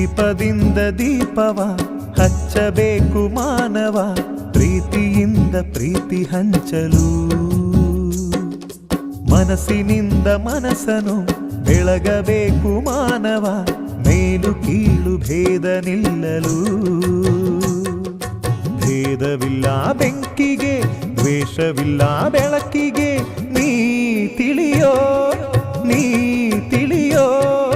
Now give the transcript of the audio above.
ದೀಪದಿಂದ ದೀಪವ ಹಚ್ಚಬೇಕು ಮಾನವ, ಪ್ರೀತಿಯಿಂದ ಪ್ರೀತಿ ಹಂಚಲು. ಮನಸ್ಸಿನಿಂದ ಮನಸ್ಸನು ಬೆಳಗಬೇಕು ಮಾನವ, ಮೇಲು ಕೀಳು ಭೇದ ನಿಲ್ಲಲು. ಭೇದವಿಲ್ಲ ಬೆಂಕಿಗೆ, ದ್ವೇಷವಿಲ್ಲ ಬೆಳಕಿಗೆ, ನೀ ತಿಳಿಯೋ, ನೀ ತಿಳಿಯೋ.